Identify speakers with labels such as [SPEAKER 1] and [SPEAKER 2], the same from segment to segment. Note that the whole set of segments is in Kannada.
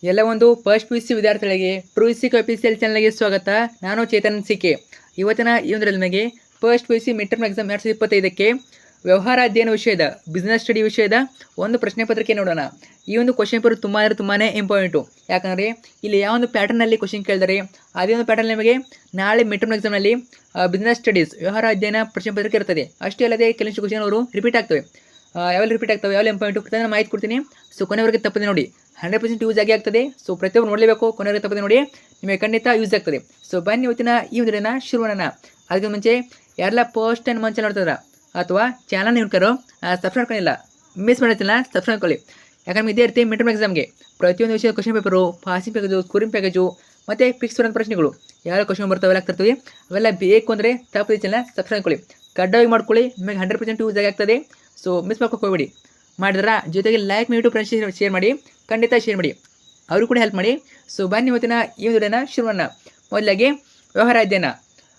[SPEAKER 1] ಎಲ್ಲ ಒಂದು ಫಸ್ಟ್ ಪಿ ಸಿ ವಿದ್ಯಾರ್ಥಿಗಳಿಗೆ ಟ್ರೂ ಸಿಕ್ ಅಫಿಸಿಯಲ್ ಚಾನಲ್ಗೆ ಸ್ವಾಗತ. ನಾನು ಚೇತನ್ ಸಿಕೆ. ಇವತ್ತಿನ ಈ ಒಂದರಲ್ಲಿ ನಮಗೆ first P C mid term exam 2025ಕ್ಕೆ ವ್ಯವಹಾರ ಅಧ್ಯಯನ ವಿಷಯದ ಬಿಸ್ನೆಸ್ ಸ್ಟಡಿ ವಿಷಯದ ಒಂದು ಪ್ರಶ್ನೆ ಪತ್ರಿಕೆ ನೋಡೋಣ. ಈ ಒಂದು ಕ್ವಶನ್ ಪೇಪರ್ ತುಂಬಾ ಇಂಪಾರ್ಟೆಂಟು. ಯಾಕಂದರೆ ಇಲ್ಲಿ ಯಾವ ಒಂದು ಪ್ಯಾಟರ್ನಲ್ಲಿ ಕ್ವಶನ್ ಕೇಳಿದರೆ ಅದೇ ಒಂದು ಪ್ಯಾಟರ್ನ್ ನಿಮಗೆ ನಾಳೆ ಮಿಡ್ ಟರ್ಮ್ ಎಕ್ಸಾಮ್ನಲ್ಲಿ ಬಿಸ್ನೆಸ್ ಸ್ಟಡೀಸ್ ವ್ಯವಹಾರ ಅಧ್ಯಯನ ಪ್ರಶ್ನೆ ಪತ್ರಿಕೆ ಇರ್ತದೆ. ಅಷ್ಟೇ ಅಲ್ಲದೆ ಕೆಲವೊಂದು ಕ್ವಶನ್ ಅವರು ರಿಪೀಟ್ ಆಗ್ತವೆ. ಯಾವೆಲ್ಲ ರಿಪೀಟ್ ಆಗ್ತವೆ, ಯಾವೆಲ್ಲ ಇಂಪಾರ್ಟೆಂಟು ನಾನು ಮಾಹಿತಿ ಕೊಡ್ತೀನಿ. ಸೊ ಕೊನೆವರೆಗೆ ತಪ್ಪದೆ ನೋಡಿ, 100% ಯೂಸ್ ಆಗಿ ಆಗ್ತದೆ. ಸೊ ಪ್ರತಿಯೊಬ್ಬರು ನೋಡಲೇಬೇಕು, ಕೊನೆವರೆಗೆ ತಪ್ಪದೆ ನೋಡಿ, ನಿಮಗೆ ಖಂಡಿತ ಯೂಸ್ ಆಗ್ತದೆ. ಸೊ ಬನ್ನಿ ಇವತ್ತಿನ ಈ ವಿಡಿಯೋನ ಶುರು ಮಾಡೋಣ. ಅದಕ್ಕೆ ಮುಂಚೆ ಯಾರೆಲ್ಲ ಫಸ್ಟ್ ಟೈಮ್ ಮಂಚ್ ನೋಡ್ತಾರ ಅಥವಾ ಚಾನಲ್ ನೋಡ್ತಾರೋ ಸಬ್ಸ್ಕ್ರೈಬ್ ಮಾಡ್ಕೊಂಡಿಲ್ಲ, ಮಿಸ್ ಮಾಡೋದಿಲ್ಲ, ಸಬ್ಸ್ಕ್ರೈಬ್ ಮಾಡ್ಕೊಳ್ಳಿ. ಯಾಕಂದ್ರೆ ಇದೇ ಇರ್ತೀವಿ ಮಿಡ್ ಟರ್ಮ್ ಎಕ್ಸಾಮ್ಗೆ ಪ್ರತಿಯೊಂದು ವಿಷಯ question paper, passing package, scoring package ಮತ್ತು ಫಿಕ್ಸ್ ಬರೋ ಪ್ರಶ್ನೆಗಳು ಯಾವ ಕ್ವಶನ್ ಬರ್ತಾವೆ ಆಗ್ತಿರ್ತೀವಿ. ಅವೆಲ್ಲ ಬೇಕು ಅಂದರೆ ತಪ್ಪದೆ ಚಾನಲ್ ಸಬ್ಸ್ಕ್ರೈಬ್ ಮಾಡ್ಕೊಳ್ಳಿ, ಕಡ್ಡಾಯವಾಗಿ ಮಾಡ್ಕೊಳ್ಳಿ. ನಿಮಗೆ 100% ಯೂಸ್ ಆಗಿ ಆಗ್ತದೆ. ಸೊ ಮಿಸ್ ಮಾಡ್ಕೊಂಡು ಹೋಗ್ಬೇಡಿ. ಮಾಡಿದ್ರ ಜೊತೆಗೆ ಲೈಕ್ ಮಾಡಿ, ಫ್ರೆಂಡ್ಸ್ ಶೇರ್ ಮಾಡಿ, ಖಂಡಿತ ಶೇರ್ ಮಾಡಿ, ಅವರು ಕೂಡ ಹೆಲ್ಪ್ ಮಾಡಿ. ಸೊ ಬನ್ನಿ ಇವತ್ತಿನ ಈ ವಿಡಿಯೋನ ಶುರು ಮಾಡೋಣ. ಮೊದಲಾಗಿ ವ್ಯವಹಾರ ಅಧ್ಯಯನ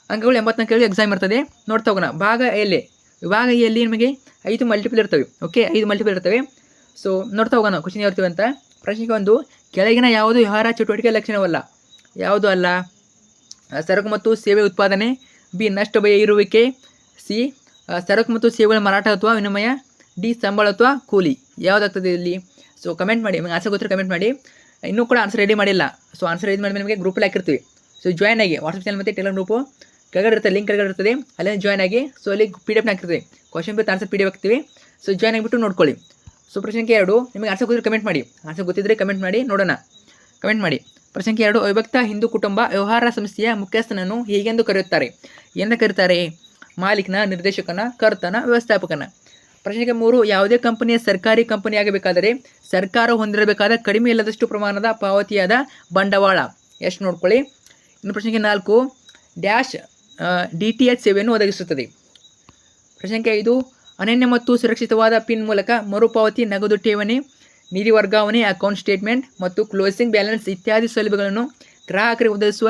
[SPEAKER 1] ಅಂಕಗಳು 84 ಎಕ್ಸಾಮ್ ಇರ್ತದೆ. ನೋಡ್ತಾ ಹೋಗೋಣ. ಭಾಗ ಎಲ್ಲಿ ವಿಭಾಗ ಎಲ್ಲಿ ನಿಮಗೆ 5 ಮಲ್ಟಿಪಲ್ ಇರ್ತವೆ. ಓಕೆ, 5 ಮಲ್ಟಿಪಲ್ ಇರ್ತವೆ. ಸೊ ನೋಡ್ತಾ ಹೋಗೋಣ ಕ್ವಶನ್ ಯಾವ ಇರ್ತವೆ ಅಂತ. ಪ್ರಶ್ನೆಗೆ ಒಂದು, ಕೆಳಗಿನ ಯಾವುದು ವ್ಯವಹಾರ ಚಟುವಟಿಕೆ ಲಕ್ಷಣವಲ್ಲ? ಯಾವುದು ಅಲ್ಲ? ಸರಕು ಮತ್ತು ಸೇವೆ ಉತ್ಪಾದನೆ, ಬಿ ನಷ್ಟ ಭಯ ಇರುವಿಕೆ, ಸಿ ಸರಕು ಮತ್ತು ಸೇವೆಗಳ ಮಾರಾಟ ಅಥವಾ ವಿನಿಮಯ, ಡಿ ಸಂಬಳ ಅಥವಾ ಕೂಲಿ. ಯಾವುದಾಗ್ತದೆ ಇಲ್ಲಿ? ಸೊ ಕಮೆಂಟ್ ಮಾಡಿ, ನಿಮಗೆ ಆನ್ಸರ್ ಗೊತ್ತಿರೋ ಕಮೆಂಟ್ ಮಾಡಿ. ಇನ್ನೂ ಕೂಡ ಆನ್ಸರ್ ರೆಡಿ ಮಾಡಿಲ್ಲ. ಸೊ ಆನ್ಸರ್ ರೆಡಿ ಮಾಡಿ ನಿಮಗೆ ಗ್ರೂಪಲ್ಲಿ ಹಾಕಿರ್ತೀವಿ. ಸೊ ಜಾಯ್ನ್ ಆಗಿ ವಾಟ್ಸಪ್ ಚಾನಲ್ ಮತ್ತು ಟೆಲಿಗ್ರಾಮ್ ಗ್ರೂಪು ಕೆಳಗಡೆ ಇರ್ತದೆ, ಲಿಂಕ್ ಕೆಳಗಡೆ ಇರ್ತದೆ, ಅಲ್ಲೇ ಜಾಯ್ನ್ ಆಗಿ. ಸೊ ಅಲ್ಲಿ PDF ಹಾಕಿರ್ತೀವಿ, ಕ್ವಶನ್ ಪೇಪರ್ ಆನ್ಸರ್ PDF ಹಾಕ್ತೀವಿ. ಸೊ ಜಾಯ್ನ್ ಆಗಿಬಿಟ್ಟು ನೋಡ್ಕೊಳ್ಳಿ. ಸೊ ಪ್ರಶ್ನೆ 2, ನಿಮಗೆ ಆನ್ಸರ್ ಗೊತ್ತಿದ್ರೆ ಕಮೆಂಟ್ ಮಾಡಿ. ಆನ್ಸರ್ ಗೊತ್ತಿದ್ದರೆ ಕಮೆಂಟ್ ಮಾಡಿ, ನೋಡೋಣ. ಕಮೆಂಟ್ ಮಾಡಿ. ಪ್ರಶ್ನೆ 2, ಅವಿಭಕ್ತ ಹಿಂದೂ ಕುಟುಂಬ ವ್ಯವಹಾರ ಸಂಸ್ಥೆಯ ಮುಖ್ಯಸ್ಥನನ್ನು ಹೇಗೆಂದು ಕರೆಯುತ್ತಾರೆ? ಎಂದು ಕರೀತಾರೆ? ಮಾಲೀಕನ, ನಿರ್ದೇಶಕನ, ಕರ್ತನ, ವ್ಯವಸ್ಥಾಪಕನ. ಪ್ರಶ್ನೆಗೆ 3, ಯಾವುದೇ ಕಂಪನಿಯ ಸರ್ಕಾರಿ ಕಂಪನಿಯಾಗಬೇಕಾದರೆ ಸರ್ಕಾರ ಹೊಂದಿರಬೇಕಾದ ಕಡಿಮೆ ಇಲ್ಲದಷ್ಟು ಪ್ರಮಾಣದ ಪಾವತಿಯಾದ ಬಂಡವಾಳ ಎಷ್ಟು? ನೋಡ್ಕೊಳ್ಳಿ. ಇನ್ನು ಪ್ರಶ್ನೆಗೆ 4, ಡ್ಯಾಶ್ DTH ಸೇವೆಯನ್ನು ಒದಗಿಸುತ್ತದೆ. ಪ್ರಶ್ನೆಗೆ 5, ಅನನ್ಯ ಮತ್ತು ಸುರಕ್ಷಿತವಾದ ಪಿನ್ ಮೂಲಕ ಮರುಪಾವತಿ, ನಗದು ಠೇವಣಿ, ನಿಧಿ ವರ್ಗಾವಣೆ, ಅಕೌಂಟ್ ಸ್ಟೇಟ್ಮೆಂಟ್ ಮತ್ತು ಕ್ಲೋಸಿಂಗ್ ಬ್ಯಾಲೆನ್ಸ್ ಇತ್ಯಾದಿ ಸೌಲಭ್ಯಗಳನ್ನು ಗ್ರಾಹಕರಿಗೆ ಒದಗಿಸುವ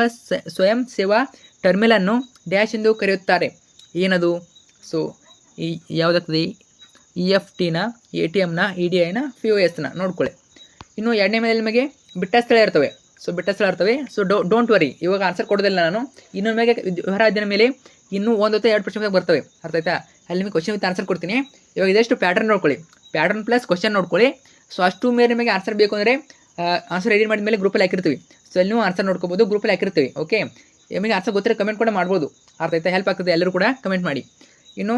[SPEAKER 1] ಸ್ವಯಂ ಸೇವಾ ಟರ್ಮಿನಲನ್ನು ಡ್ಯಾಶ್ ಎಂದು ಕರೆಯುತ್ತಾರೆ. ಏನದು? ಸೊ ಯಾವುದಾಗ್ತದೆ? EFTನ, ATMನ, EDIನ, POSನ. ನೋಡ್ಕೊಳ್ಳಿ. ಇನ್ನು 2ನೇ ಮೇಲೆ ನಿಮಗೆ ಬಿಟ್ಟ ಸ್ಥಳ ಇರ್ತವೆ. ಸೊ ಬಿಟ್ಟ ಸ್ಥಳ ಇರ್ತವೆ. ಸೊ ಡೋಂಟ್ ವರಿ, ಇವಾಗ ಆನ್ಸರ್ ಕೊಡೋದಿಲ್ಲ ನಾನು. ಇನ್ನು ನಿಮಗೆ ವ್ಯವಹಾರ ಅಧ್ಯಯನ ಮೇಲೆ ಇನ್ನೂ 1 ಅಥವಾ 2 ಪ್ರಶ್ನೆ ಬರ್ತವೆ. ಅರ್ಥ ಆಯ್ತಾ? ಅಲ್ಲಿ ನಿಮಗೆ ಕ್ವಶನ್ ವಿತ್ ಆನ್ಸರ್ ಕೊಡ್ತೀನಿ. ಇವಾಗ ಇದಷ್ಟು ಪ್ಯಾಟರ್ನ್ ನೋಡ್ಕೊಳ್ಳಿ, ಪ್ಯಾಟರ್ನ್ ಪ್ಲಸ್ ಕ್ವಶನ್ ನೋಡ್ಕೊಳ್ಳಿ. ಸೊ ಅಷ್ಟು ಮೇಲೆ ನಿಮಗೆ ಆನ್ಸರ್ ಬೇಕು ಅಂದರೆ ಆನ್ಸರ್ ರೆಡಿ ಮಾಡಿದ ಮೇಲೆ ಗ್ರೂಪಲ್ಲಿ ಹಾಕಿರ್ತೀವಿ. ಸೊ ಅಲ್ಲಿ ನೀವು ಆನ್ಸರ್ ನೋಡ್ಕೋಬೋದು, ಗ್ರೂಪಲ್ಲಿ ಹಾಕಿರ್ತೀವಿ. ಓಕೆ, ನಿಮಗೆ ಆನ್ಸರ್ ಗೊತ್ತಿರೋ ಕಮೆಂಟ್ ಕೂಡ ಮಾಡ್ಬೋದು. ಅರ್ಥ ಆಯ್ತಾ? ಹೆಲ್ಪ್ ಆಗ್ತದೆ, ಎಲ್ಲರೂ ಕೂಡ ಕಮೆಂಟ್ ಮಾಡಿ. ಇನ್ನು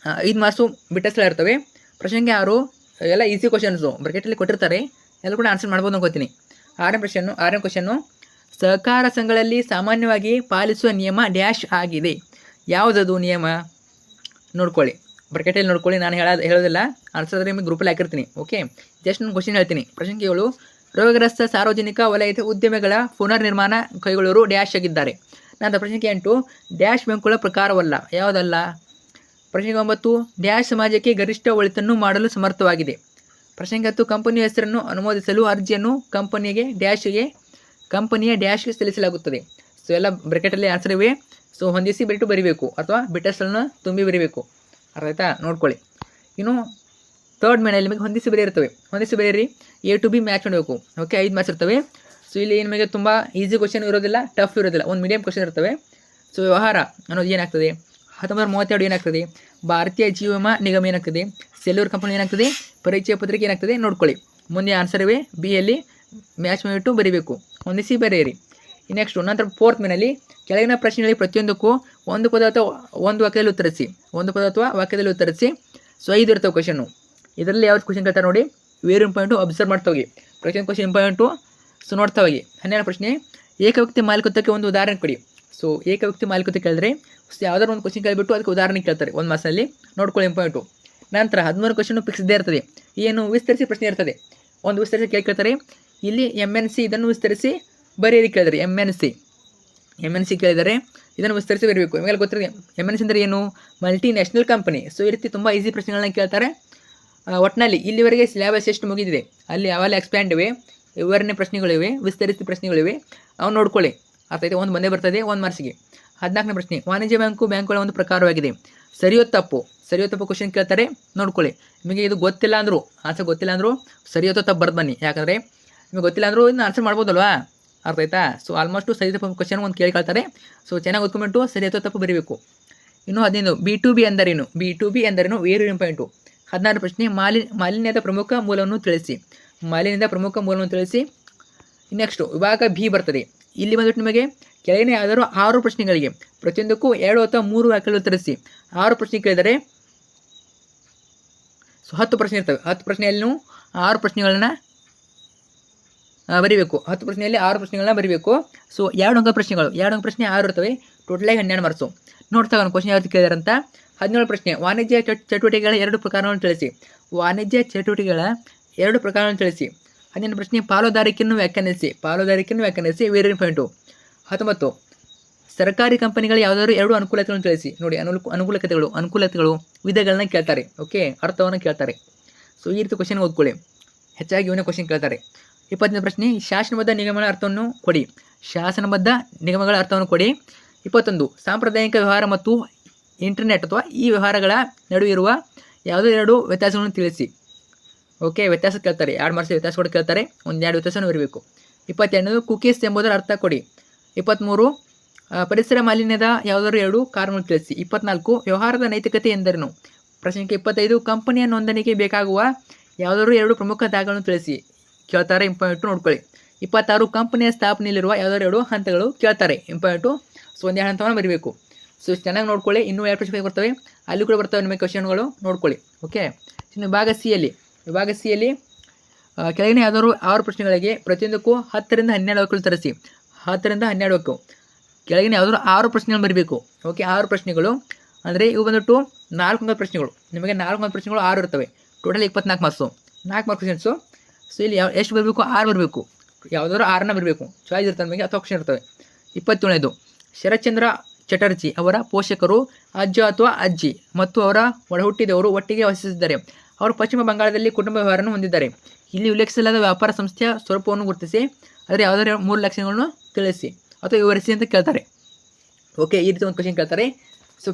[SPEAKER 1] 5 ಮಾರ್ಕ್ಸು ಬಿಟ್ಟ ಸ್ಥಳ ಇರ್ತವೆ. ಪ್ರಶ್ನೆಗೆ 6 ಎಲ್ಲ ಈಸಿ ಕ್ವಶನ್ಸು ಬ್ರಾಕೆಟಲ್ಲಿ ಕೊಟ್ಟಿರ್ತಾರೆ, ಎಲ್ಲರೂ ಕೂಡ ಆನ್ಸರ್ ಮಾಡ್ಬೋದು ಅನ್ಕೋತೀನಿ. 6ನೇ ಕ್ವಶನ್ನು, ಸಹಕಾರ ಸಂಘಗಳಲ್ಲಿ ಸಾಮಾನ್ಯವಾಗಿ ಪಾಲಿಸುವ ನಿಯಮ ಡ್ಯಾಶ್ ಆಗಿದೆ. ಯಾವುದದು ನಿಯಮ? ನೋಡ್ಕೊಳ್ಳಿ, ಬ್ರಾಕೆಟಲ್ಲಿ ನೋಡ್ಕೊಳ್ಳಿ. ನಾನು ಹೇಳೋದಿಲ್ಲ, ಆನ್ಸರ್ ಆದರೆ ನಿಮಗೆ ಗ್ರೂಪಲ್ಲಿ ಹಾಕಿರ್ತೀನಿ. ಓಕೆ, ಜಸ್ಟ್ ನಾನು ಕ್ವಶನ್ ಹೇಳ್ತೀನಿ. ಪ್ರಶ್ನೆಗೆ 7, ರೋಗಗ್ರಸ್ತ ಸಾರ್ವಜನಿಕ ವಲಯದ ಉದ್ಯಮಿಗಳ ಪುನರ್ ನಿರ್ಮಾಣ ಕೈಗೊಳ್ಳೋರು ಡ್ಯಾಶ್ ಆಗಿದ್ದಾರೆ. ನಂತರ ಪ್ರಶ್ನೆಗೆ 8, ಡ್ಯಾಶ್ ಬ್ಯಾಂಕುಗಳ ಪ್ರಕಾರವಲ್ಲ. ಯಾವುದಲ್ಲ? ಪ್ರಶ್ನೆಗೆ 9, ಡ್ಯಾಶ್ ಸಮಾಜಕ್ಕೆ ಗರಿಷ್ಠ ಒಳಿತನ್ನು ಮಾಡಲು ಸಮರ್ಥವಾಗಿದೆ. ಪ್ರಶ್ನೆಗೆ 10, ಕಂಪನಿಯ ಹೆಸರನ್ನು ಅನುಮೋದಿಸಲು ಅರ್ಜಿಯನ್ನು ಕಂಪನಿಯ ಡ್ಯಾಶ್ಗೆ ಸಲ್ಲಿಸಲಾಗುತ್ತದೆ. ಸೊ ಎಲ್ಲ ಬ್ರಾಕೆಟಲ್ಲಿ ಆನ್ಸರ್ ಇವೆ. ಸೊ ಹೊಂದಿಸಿ ಬಿಟ್ಟು ಬರೀಬೇಕು ಅಥವಾ ಬಿಟ್ಟ ಸ್ಥಳನ ತುಂಬಿ ಬರೀಬೇಕು. ಅರ್ಥ ಆಯ್ತಾ? ನೋಡ್ಕೊಳ್ಳಿ. ಇನ್ನು 3rd ಮೇನಲ್ಲಿ ನಿಮಗೆ ಹೊಂದಿಸಿ ಬರೀ ಹೊಂದಿಸಿ ಬರೀರಿ. A to B ಮ್ಯಾಚ್ ಮಾಡಬೇಕು. ಓಕೆ, 5 ಮಾರ್ಕ್ಸ್ ಇರ್ತವೆ. ಸೊ ಇಲ್ಲಿ ನಿಮಗೆ ತುಂಬ ಈಸಿ ಕ್ವಶನ್ ಇರೋದಿಲ್ಲ, ಟಫ್ ಇರೋದಿಲ್ಲ, ಒಂದು ಮೀಡಿಯಂ ಕ್ವಶನ್ ಇರ್ತವೆ. ಸೊ ವ್ಯವಹಾರ ಅನ್ನೋದು ಏನಾಗ್ತದೆ? 1932 ಏನಾಗ್ತದೆ? ಭಾರತೀಯ ಜೀವ ವಿಮಾ ನಿಗಮ ಏನಾಗ್ತದೆ? ಸೆಲ್ಯೂರ್ ಕಂಪನಿ ಏನಾಗ್ತದೆ? ಪರಿಚಯ ಪತ್ರಿಕೆ ಏನಾಗ್ತದೆ? ನೋಡ್ಕೊಳ್ಳಿ. ಮುಂದೆ ಆನ್ಸರ್ ಇವೆ, ಬಿಯಲ್ಲಿ ಮ್ಯಾಚ್ ಮಾಡಿಬಿಟ್ಟು ಬರೀಬೇಕು, ಹೊಂದಿಸಿ ಬರೆಯಿರಿ. ನೆಕ್ಸ್ಟು ನಂತರ 4th ಮೇನಲ್ಲಿ ಕೆಳಗಿನ ಪ್ರಶ್ನೆಗಳಲ್ಲಿ ಪ್ರತಿಯೊಂದಕ್ಕೂ ಒಂದು ಪದ ಅಥವಾ ಒಂದು ವಾಕ್ಯದಲ್ಲಿ ಉತ್ತರಿಸಿ. ಸೊ 5 ಇರ್ತವೆ ಕ್ವಶನ್ನು. ಇದರಲ್ಲಿ ಯಾವ್ದು ಕ್ವಶನ್ ಕೇಳ್ತಾರೆ ನೋಡಿ, ವೆರಿ ಇಂಪಾರ್ಟೆಂಟು, ಅಬ್ಸರ್ವ್ ಮಾಡ್ತಾ ಹೋಗಿ. ಪ್ರತಿಯೊಂದು ಕ್ವಶನ್ ಇಂಪಾರ್ಟೆಂಟು. ಸೊ ನೋಡ್ತಾ ಹೋಗಿ. 12ನೇ ಪ್ರಶ್ನೆ, ಏಕವ್ಯಕ್ತಿ ಮಾಲೀಕತ್ವಕ್ಕೆ ಒಂದು ಉದಾಹರಣೆ ಕೊಡಿ. ಸೊ ಏಕವ್ಯಕ್ತಿ ಮಾಲೀಕತ್ವ ಕೇಳಿದ್ರೆ ಯಾವ್ದಾದ್ರು ಒಂದು ಕ್ವಶನ್ ಕೇಳಿಬಿಟ್ಟು ಅದಕ್ಕೆ ಉದಾಹರಣೆ ಕೇಳ್ತಾರೆ 1 ಮಾರ್ಕ್ಸಲ್ಲಿ. ನೋಡ್ಕೊಳ್ಳಿ, ಇಂಪಾರ್ಟೆಂಟು. ನಂತರ 13 ಕ್ವಶನು ಫಿಕ್ಸ್ ಇದ್ದೇ ಇರ್ತದೆ. ಏನು ವಿಸ್ತರಿಸಿ ಪ್ರಶ್ನೆ ಇರ್ತದೆ, ಒಂದು ವಿಸ್ತರಿಸಿ ಕೇಳ್ತಾರೆ. ಇಲ್ಲಿ MNC ಇದನ್ನು ವಿಸ್ತರಿಸಿ ಬರೆಯಲಿ ಕೇಳಿದರೆ, MNC ಕೇಳಿದರೆ ಇದನ್ನು ವಿಸ್ತರಿಸಿ ಬರೀಬೇಕು. ನಿಮಗೆ ಗೊತ್ತಿದೆ MNC ಅಂದರೆ ಏನು? Multi national company. ಸೊ ಈ ರೀತಿ ತುಂಬ ಈಸಿ ಪ್ರಶ್ನೆಗಳನ್ನ ಕೇಳ್ತಾರೆ. ಒಟ್ಟಿನಲ್ಲಿ ಇಲ್ಲಿವರೆಗೆ ಸಿಲೆಬಸ್ ಎಷ್ಟು ಮುಗಿದಿದೆ, ಅಲ್ಲಿ ಅವೆಲ್ಲ ಎಕ್ಸ್ಪ್ಯಾಂಡ್ ಇವೆ, ವಿವರಣೆ ಪ್ರಶ್ನೆಗಳಿವೆ, ವಿಸ್ತರಿಸಿ ಪ್ರಶ್ನೆಗಳಿವೆ, ಅವ್ನು ನೋಡ್ಕೊಳ್ಳಿ. ಅರ್ಥ ಆಯ್ತು? ಒಂದು ಬಂದೇ ಬರ್ತದೆ 1 ಮಾರ್ಕ್ಸಿಗೆ. 14ನೇ ಪ್ರಶ್ನೆ, ವಾಣಿಜ್ಯ ಬ್ಯಾಂಕುಗಳ ಒಂದು ಪ್ರಕಾರವಾಗಿದೆ. ಸರಿಯೋ ತಪ್ಪು ಕ್ವಶನ್ ಕೇಳ್ತಾರೆ. ನೋಡ್ಕೊಳ್ಳಿ. ನಿಮಗೆ ಇದು ಗೊತ್ತಿಲ್ಲ ಅಂದರೂ, ಆನ್ಸರ್ ಗೊತ್ತಿಲ್ಲ ಅಂದರೂ ಸರಿಯೋ ತಪ್ಪು ಬರ್ದು ಬನ್ನಿ. ಯಾಕಂದರೆ ನಿಮಗೆ ಗೊತ್ತಿಲ್ಲ ಅಂದರೂ ಇದನ್ನ ಆನ್ಸರ್ ಮಾಡ್ಬೋದಲ್ವಾ, ಅರ್ಥ ಆಯ್ತಾ. ಸೊ ಆಲ್ಮೋಸ್ಟು ಸರಿ ತಪ್ಪು ಕ್ವಶನ್ ಒಂದು ಕೇಳ್ಕೊಳ್ತಾರೆ. ಸೊ ಚೆನ್ನಾಗಿ ಓದ್ಕೊಂಬಿಟ್ಟು ಸರಿ ಅಥವಾ ತಪ್ಪು ಬರೀಬೇಕು. ಇನ್ನು 15 B2B ಎಂದರೇನು. B2B ಎಂದರೇನು ವೆರಿ ಇಂಪಾರ್ಟೆಂಟು. 16 ಪ್ರಶ್ನೆ ಮಾಲಿನ್ಯದ ಪ್ರಮುಖ ಮೂಲವನ್ನು ತಿಳಿಸಿ. ಮಾಲಿನ್ಯದ ಪ್ರಮುಖ ಮೂಲವನ್ನು ತಿಳಿಸಿ. ನೆಕ್ಸ್ಟು ವಿಭಾಗ ಬಿ ಬರ್ತದೆ. ಇಲ್ಲಿ ಬಂದ್ಬಿಟ್ಟು ನಿಮಗೆ ಕೆಳಗಿನ ಯಾವ್ದಾದ್ರು 6 ಪ್ರಶ್ನೆಗಳಿಗೆ ಪ್ರತಿಯೊಂದಕ್ಕೂ 2 ಅಥವಾ 3 ವಾಕ್ಯಗಳು ತಿಳಿಸಿ. 6 ಪ್ರಶ್ನೆ ಕೇಳಿದರೆ ಸೊ 10 ಪ್ರಶ್ನೆ ಇರ್ತವೆ. 10 ಪ್ರಶ್ನೆಯಲ್ಲಿ 6 ಪ್ರಶ್ನೆಗಳನ್ನ ಬರೀಬೇಕು. 10 ಪ್ರಶ್ನೆಯಲ್ಲಿ 6 ಪ್ರಶ್ನೆಗಳನ್ನ ಬರೀಬೇಕು. ಸೊ 2 ಅಂಕ ಪ್ರಶ್ನೆಗಳು, 2 ಅಂಕ ಪ್ರಶ್ನೆ 6 ಇರ್ತವೆ. ಟೋಟಲಾಗಿ 12 ಮಾರ್ಕ್ಸು. ನೋಡ್ತಾ ಕ್ವಶನ್ ಯಾವ್ದು ಕೇಳಿದಾರೆ ಅಂತ. 17 ಪ್ರಶ್ನೆ ವಾಣಿಜ್ಯ ಚಟುವಟಿಕೆಗಳ 2 ಪ್ರಕಾರಗಳನ್ನು ತಿಳಿಸಿ. ವಾಣಿಜ್ಯ ಚಟುವಟಿಕೆಗಳ 2 ಪ್ರಕಾರಗಳನ್ನು ತಿಳಿಸಿ. 18 ಪ್ರಶ್ನೆ ಪಾಲುದಾರಿಕೆಯನ್ನು ವ್ಯಾಖ್ಯಾನಿಸಿ ವೆರಿ ಇಂಪಾರ್ಟೆಂಟು. 19 ಸರ್ಕಾರಿ ಕಂಪನಿಗಳ ಯಾವುದಾದ್ರು 2 ಅನುಕೂಲತೆಗಳನ್ನು ತಿಳಿಸಿ. ನೋಡಿ ಅನುಕೂಲತೆಗಳು ವಿಧಗಳನ್ನ ಕೇಳ್ತಾರೆ. ಓಕೆ, ಅರ್ಥವನ್ನು ಕೇಳ್ತಾರೆ. ಸೊ ಈ ರೀತಿ ಕ್ವಶನ್ ಓದ್ಕೊಳ್ಳಿ. ಹೆಚ್ಚಾಗಿ ಇವನೇ ಕ್ವಶನ್ ಕೇಳ್ತಾರೆ. 20ನೇ ಪ್ರಶ್ನೆ ಶಾಸನಬದ್ಧ ನಿಗಮಗಳ ಅರ್ಥವನ್ನು ಕೊಡಿ. 21 ಸಾಂಪ್ರದಾಯಿಕ ವ್ಯವಹಾರ ಮತ್ತು ಇಂಟರ್ನೆಟ್ ಅಥವಾ ಈ ವ್ಯವಹಾರಗಳ ನಡುವೆ ಇರುವ ಯಾವುದೋ 2 ವ್ಯತ್ಯಾಸಗಳನ್ನು ತಿಳಿಸಿ. ಓಕೆ, ವ್ಯತ್ಯಾಸ ಕೇಳ್ತಾರೆ. 2 ಮಾರ್ಕ್ಸ್ ವ್ಯತ್ಯಾಸ ಕೂಡ ಕೇಳ್ತಾರೆ. 1-2 ವ್ಯತ್ಯಾಸವನ್ನು ಬರಬೇಕು. 22 ಕುಕೀಸ್ ಎಂಬುದರ ಅರ್ಥ ಕೊಡಿ. 23 ಪರಿಸರ ಮಾಲಿನ್ಯದ ಯಾವುದಾದ್ರು 2 ಕಾರಣಗಳನ್ನು ತಿಳಿಸಿ. 24 ವ್ಯವಹಾರದ ನೈತಿಕತೆ ಎಂದರೇನು. ಪ್ರಶ್ನೆ 25 ಕಂಪನಿಯ ನೋಂದಣಿಗೆ ಬೇಕಾಗುವ ಯಾವುದಾದ್ರು 2 ಪ್ರಮುಖ ದಾಖಲೆಗಳನ್ನು ತಿಳಿಸಿ. ಕೇಳ್ತಾರೆ, ಇಂಪಾರ್ಟೆಂಟು ನೋಡ್ಕೊಳ್ಳಿ. 26 ಕಂಪನಿಯ ಸ್ಥಾಪನೆಯಲ್ಲಿರುವ ಯಾವುದಾದ್ರು 2 ಹಂತಗಳು ಕೇಳ್ತಾರೆ, ಇಂಪಾರ್ಟೆಂಟು. ಸೊ 1-2 ಹಂತವನ್ನು ಬರೀಬೇಕು. ಸೊ ಚೆನ್ನಾಗಿ ನೋಡ್ಕೊಳ್ಳಿ. ಇನ್ನೂ 2 ಪ್ರಶ್ನೆ ಬರ್ತವೆ, ಅಲ್ಲಿ ಕೂಡ ಬರ್ತವೆ ನಿಮಗೆ ಕ್ವಶನ್ಗಳು, ನೋಡ್ಕೊಳ್ಳಿ. ಓಕೆ, ಇನ್ನು ವಿಭಾಗ ಸಿಯಲ್ಲಿ ಕೆಳಗಿನ ಯಾವುದಾದ್ರು 6 ಪ್ರಶ್ನೆಗಳಿಗೆ ಪ್ರತಿಯೊಂದಕ್ಕೂ 10ರಿಂದ 12 ವಾಕ್ಯಗಳು ತರಿಸಿ. 10ರಿಂದ 12 ವಾಕ್ಯ ಕೆಳಗಿನ ಯಾವುದಾದ್ರು 6 ಪ್ರಶ್ನೆಗಳು ಬರೀಬೇಕು. ಓಕೆ, 6 ಪ್ರಶ್ನೆಗಳು ಅಂದರೆ ಇವು ಬಂದ್ಬಿಟ್ಟು 4 ಅಂಕದ ಪ್ರಶ್ನೆಗಳು. ನಿಮಗೆ 4 ಅಂಕದ ಪ್ರಶ್ನೆಗಳು 6 ಇರ್ತವೆ. Total 24 marks. 4 marks questions. So ಇಲ್ಲಿ ಎಷ್ಟು ಬರಬೇಕು? 6 ಬರಬೇಕು. ಯಾವುದಾದ್ರು 6ನ್ನ ಬರಬೇಕು. ಚಾಯ್ಸ್ ಇರ್ತವೆ ನಿಮಗೆ, 10 ಆಪ್ಷನ್ ಇರ್ತವೆ. 27 ಶರತ್ಚಂದ್ರ ಚಟರ್ಜಿ ಅವರ ಪೋಷಕರು ಅಜ್ಜ ಅಥವಾ ಅಜ್ಜಿ ಮತ್ತು ಅವರ ಒಡಹುಟ್ಟಿದವರು ಒಟ್ಟಿಗೆ ವಾಸಿಸಿದ್ದಾರೆ. ಅವರು ಪಶ್ಚಿಮ ಬಂಗಾಳದಲ್ಲಿ ಕುಟುಂಬ ವ್ಯವಹಾರವನ್ನು ಹೊಂದಿದ್ದಾರೆ. ಇಲ್ಲಿ ಉಲ್ಲೇಖಿಸಲಾದ ವ್ಯಾಪಾರ ಸಂಸ್ಥೆಯ ಸ್ವರೂಪವನ್ನು ಗುರುತಿಸಿ ಅದರ ಯಾವುದಾದ್ರು 3 ಲಕ್ಷಣಗಳನ್ನು ತಿಳಿಸಿ ಅಥವಾ ವಿವರಿಸಿ ಅಂತ ಕೇಳ್ತಾರೆ. ಓಕೆ, ಈ ರೀತಿ ಒಂದು ಕ್ವಶನ್ ಕೇಳ್ತಾರೆ. ಸೊ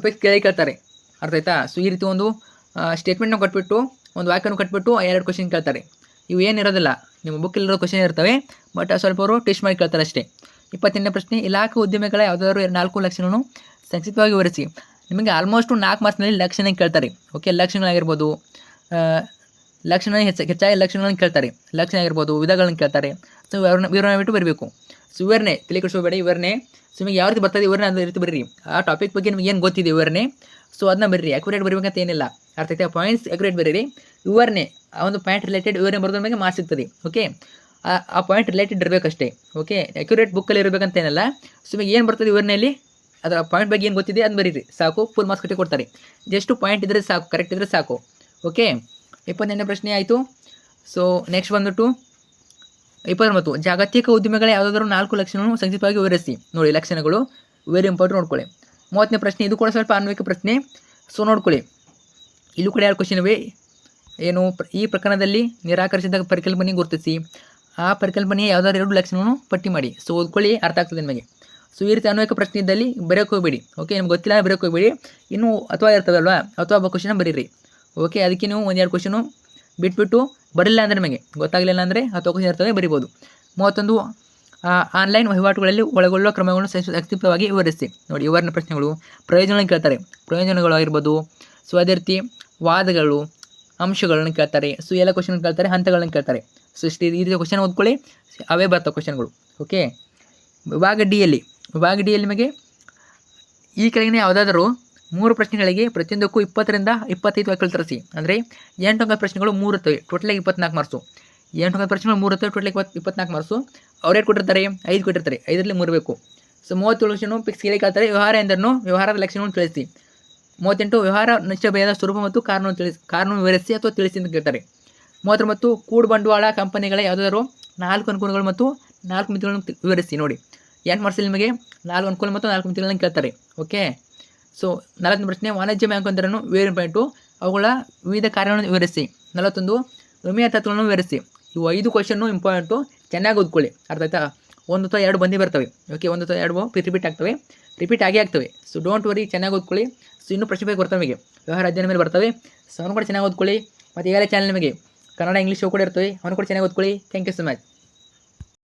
[SPEAKER 1] ಕೇಳ್ತಾರೆ, ಅರ್ಥ ಆಯ್ತಾ. ಸೊ ಈ ರೀತಿ ಒಂದು ಸ್ಟೇಟ್ಮೆಂಟ್ನ ಕೊಟ್ಬಿಟ್ಟು ಒಂದು ವಾಕ್ಯನ ಕೊಟ್ಬಿಟ್ಟು 2 ಕ್ವಶನ್ ಕೇಳ್ತಾರೆ. ಇವು ಏನಿರೋದಿಲ್ಲ, ನಿಮ್ಮ ಬುಕ್ಕಲ್ಲಿರೋ ಕ್ವಶನ್ ಇರ್ತವೆ, ಬಟ್ ಸ್ವಲ್ಪ ಅವರು ಟೆಸ್ಟ್ ಮಾಡಿ ಕೇಳ್ತಾರೆ ಅಷ್ಟೇ. 28ನೇ ಪ್ರಶ್ನೆ ಇಲಾಖೆ ಉದ್ಯಮಿಗಳ ಯಾವುದಾದ್ರು 4 ಲಕ್ಷಣಗಳನ್ನು ಸಂಕ್ಷಿಪ್ತವಾಗಿ ವಿವರಿಸಿ. ನಿಮಗೆ ಆಲ್ಮೋಸ್ಟು 4 ಮಾರ್ಕ್ಸ್ನಲ್ಲಿ ಲಕ್ಷಣ ಕೇಳ್ತಾರೆ. ಓಕೆ, ಲಕ್ಷಣಗಳಾಗಿರ್ಬೋದು, ಹೆಚ್ಚಾಗಿ ಲಕ್ಷಣಗಳನ್ನು ಕೇಳ್ತಾರೆ. ಲಕ್ಷಣ ಆಗಿರ್ಬೋದು, ವಿಧಗಳನ್ನು ಕೇಳ್ತಾರೆ. ಸೊ ವಿವರಣೆ ಬಿಟ್ಟು ಬರಬೇಕು. ಸೊ ವಿವರಣೆ ತಲೆಕೆಡಿಸ್ಕೋಬೇಡಿ. ವಿವರಣೆ ಸೊ ನಿಮಗೆ ಯಾವ ರೀತಿ ಬರ್ತದೆ ವಿವರಣೆ ಅದೇ ರೀತಿ ಬರೀರಿ. ಆ ಟಾಪಿಕ್ ಬಗ್ಗೆ ನಿಮಗೆ ಏನು ಗೊತ್ತಿದೆ ವಿವರಣೆ, ಸೊ ಅದನ್ನ ಬರೀರಿ. ಅಕ್ಯುರೇಟ್ ಬರೀಬೇಕಂತ ಏನಿಲ್ಲ, ಅರ್ಥ ಆಯ್ತಾ. ಪಾಯಿಂಟ್ಸ್ ಅಕ್ಯುರೇಟ್ ಬರೀರಿ. ವಿವರಣೆ ಆ ಒಂದು ಪಾಯಿಂಟ್ ರಿಲೇಟೆಡ್ ವಿವರಣೆ ಬರೋದ್ರ ಮೇಲೆ ಮಾರ್ಕ್ಸ್ ಸಿಗ್ತದೆ. ಓಕೆ, ಆ ಪಾಯಿಂಟ್ ರಿಲೇಟೆಡ್ ಇರಬೇಕಷ್ಟೇ. ಓಕೆ, ಅಕ್ಯುರೇಟ್ ಬುಕ್ಕಲ್ಲಿ ಇರಬೇಕಂತ ಏನಿಲ್ಲ. ಸೊ ನಿಮಗೆ ಏನು ಬರ್ತದೆ ವಿವರಣೆಯಲ್ಲಿ ಅದರ ಪಾಯಿಂಟ್ ಬಗ್ಗೆ ಏನು ಗೊತ್ತಿದೆ ಅದನ್ನ ಬರೀರಿ, ಸಾಕು. ಫುಲ್ ಮಾರ್ಕ್ಸ್ ಕಟ್ಟಿ ಕೊಡ್ತಾರೆ. ಜಸ್ಟ್ ಪಾಯಿಂಟ್ ಇದ್ದರೆ ಸಾಕು, ಕರೆಕ್ಟ್ ಇದ್ದರೆ ಸಾಕು. ಓಕೆ, 28ನೇ ಪ್ರಶ್ನೆ ಆಯಿತು. ಸೊ ನೆಕ್ಸ್ಟ್ ಬಂದ್ಬಿಟ್ಟು 29 ಜಾಗತಿಕ ಉದ್ಯಮಿಗಳ ಯಾವುದಾದ್ರೂ 4 ಲಕ್ಷಣವನ್ನು ಸಂಕ್ಷಿಪ್ತವಾಗಿ ವಿವರಿಸಿ. ನೋಡಿ, ಲಕ್ಷಣಗಳು ವೆರಿ ಇಂಪಾರ್ಟೆಂಟ್, ನೋಡ್ಕೊಳ್ಳಿ. 30ನೇ ಪ್ರಶ್ನೆ, ಇದು ಕೂಡ ಸ್ವಲ್ಪ ಅನ್ವಯಿಕ ಪ್ರಶ್ನೆ. ಸೊ ನೋಡ್ಕೊಳ್ಳಿ, ಇಲ್ಲೂ ಕೂಡ 2 ಕ್ವಶನ್ ಇವೆ. ಏನು, ಈ ಪ್ರಕರಣದಲ್ಲಿ ನಿರಾಕರಿಸಿದ ಪರಿಕಲ್ಪನೆ ಗುರುತಿಸಿ. ಆ ಪರಿಕಲ್ಪನೆಯ ಯಾವುದಾದ್ರು 2 ಲಕ್ಷಣವನ್ನು ಪಟ್ಟಿ ಮಾಡಿ. ಸೊ ಓದ್ಕೊಳ್ಳಿ, ಅರ್ಥ ಆಗ್ತದೆ ನಿಮಗೆ. ಸೊ ಈ ರೀತಿ ಅನ್ವಯಿಕ ಪ್ರಶ್ನೆ ಇದ್ದಲ್ಲಿ ಬರೆಯೋಕೆ ಹೋಗಬೇಡಿ. ಓಕೆ, ನಿಮ್ಗೆ ಗೊತ್ತಿಲ್ಲ ಬರೆಯೋಕೆ ಹೋಗಬೇಡಿ. ಇನ್ನೂ ಅಥವಾ ಇರ್ತದಲ್ವಾ, ಅಥವಾ ಕ್ವಶನ್ ಬರೀರಿ. ಓಕೆ, ಅದಕ್ಕೆ ನೀವು 1-2 ಕ್ವಶನು ಬಿಟ್ಬಿಟ್ಟು ಬರಲಿಲ್ಲ ಅಂದರೆ ನಿಮಗೆ ಗೊತ್ತಾಗಲಿಲ್ಲ ಅಂದರೆ ಅಥವಾ ಕ್ವಶನ್ ಇರ್ತದೆ ಬರಿಬೋದು. 31 ಆನ್ಲೈನ್ ವಹಿವಾಟುಗಳಲ್ಲಿ ಒಳಗೊಳ್ಳುವ ಕ್ರಮಗಳನ್ನು ಸಂಕ್ಷಿಪ್ತವಾಗಿ ವಿವರಿಸಿ. ನೋಡಿ, ವಿವರಣೆ ಪ್ರಶ್ನೆಗಳು ಪ್ರಯೋಜನಗಳನ್ನು ಕೇಳ್ತಾರೆ. ಪ್ರಯೋಜನಗಳು ಆಗಿರ್ಬೋದು. ಸೊ ಅದೇ ರೀತಿ ವಾದಗಳು, ಅಂಶಗಳನ್ನು ಕೇಳ್ತಾರೆ. ಸೊ ಎಲ್ಲ ಕ್ವಶನ್ ಕೇಳ್ತಾರೆ, ಹಂತಗಳನ್ನು ಕೇಳ್ತಾರೆ. ಸೊ ಇಷ್ಟು ಈ ರೀತಿ ಕ್ವಶನ್ ಓದ್ಕೊಳ್ಳಿ, ಅವೇ ಬರ್ತವೆ ಕ್ವಶನ್ಗಳು. ಓಕೆ, ವಿಭಾಗ ಡಿಯಲ್ಲಿ ನಿಮಗೆ ಈ ಕೆಳಗಿನ ಯಾವುದಾದರೂ 3 ಪ್ರಶ್ನೆಗಳಿಗೆ ಪ್ರತಿಯೊಂದಕ್ಕೂ 20ರಿಂದ 25 ವಾಕ್ಯಗಳು ತರಿಸಿ. ಅಂದರೆ 8 ಅಂಕದ ಪ್ರಶ್ನೆಗಳು 3 ಇರ್ತವೆ, ಟೋಟಲಾಗಿ 24 ಮಾರ್ಕ್ಸು. 8 ಅಂಕದ ಪ್ರಶ್ನೆಗಳು 3 ಇರ್ತವೆ, ಟೋಟಲಾಗಿ 24 ಮಾರ್ಕ್ಸು. ಅವ್ರೇನು ಕೊಟ್ಟಿರ್ತಾರೆ? 5 ಕೊಟ್ಟಿರ್ತಾರೆ. 5ರಲ್ಲಿ 3 ಬೇಕು. ಸೊ 37 ಕ್ವಶನು ಫಿಕ್ಸ್ ಕೇಳಿ ಕೇಳ್ತಾರೆ. ವ್ಯವಹಾರ ಎಂದರೇನು, ವ್ಯವಹಾರದ ಲಕ್ಷಣವನ್ನು ತಿಳಿಸಿ. 38 ವ್ಯವಹಾರ ನಿಶ್ಚಯಭಯದ ಸ್ವರೂಪ ಮತ್ತು ಕಾರಣವನ್ನು ವಿವರಿಸಿ ಅಥವಾ ತಿಳಿಸಿ ಅಂತ ಕೇಳ್ತಾರೆ. 39 ಕೂಡು ಬಂಡವಾಳ ಕಂಪನಿಗಳ ಯಾವುದಾದ್ರು 4 ಅನುಕೂಲಗಳು ಮತ್ತು 4 ಮಿತಿಗಳನ್ನು ವಿವರಿಸಿ. ನೋಡಿ, 8 ಮಾರ್ಕ್ಸಲ್ಲಿ ನಿಮಗೆ 4 ಅನುಕೂಲ ಮತ್ತು 4 ಮಿತಿಗಳನ್ನು ಕೇಳ್ತಾರೆ. ಓಕೆ, ಸೊ 40ನೇ ಪ್ರಶ್ನೆ ವಾಣಿಜ್ಯ ಬ್ಯಾಂಕ್ ಅಂದ್ರೇನು ವೆರಿ ಇಂಪಾರ್ಟೆಂಟು, ಅವುಗಳ ವಿವಿಧ ಕಾರ್ಯಗಳನ್ನು ವಿವರಿಸಿ. 41 ವಿಮೆಯ ತತ್ವಗಳನ್ನು ವಿವರಿಸಿ. ಇವು 5 ಕ್ವಶನ್ನು ಇಂಪಾರ್ಟೆಂಟು, ಚೆನ್ನಾಗಿ ಓದ್ಕೊಳ್ಳಿ, ಅರ್ಥ ಆಯ್ತಾ. 1 ಅಥವಾ 2 ಬಂದೇ ಬರ್ತವೆ. ಓಕೆ, 1 ಅಥವಾ 2 ರಿಪೀಟ್ ಆಗ್ತವೆ, ರಿಪೀಟ್ ಆಗ್ತವೆ. ಸೊ ಡೋಂಟ್ ವರಿ, ಚೆನ್ನಾಗಿ ಓದ್ಕೊಳ್ಳಿ. ಸೊ ಇನ್ನೂ ಪ್ರಶ್ನೆ ಬಗ್ಗೆ ಬರ್ತವೆ ನಿಮಗೆ, ವ್ಯವಹಾರ ಅಧ್ಯಯನ ಮೇಲೆ ಬರ್ತವೆ. ಸೊ ಅವನು ಕೂಡ ಚೆನ್ನಾಗಿ ಓದ್ಕೊಳ್ಳಿ. ಮತ್ತು ಈಗಾಗಲೇ ಚಾನಲ್ ನಿಮಗೆ ಕನ್ನಡ ಇಂಗ್ಲೀಷ್ ಶೋ ಕೂಡ ಇರ್ತವೆ, ಅವನು ಕೂಡ ಚೆನ್ನಾಗಿ ಓದ್ಕೊಳ್ಳಿ. Thank you so much.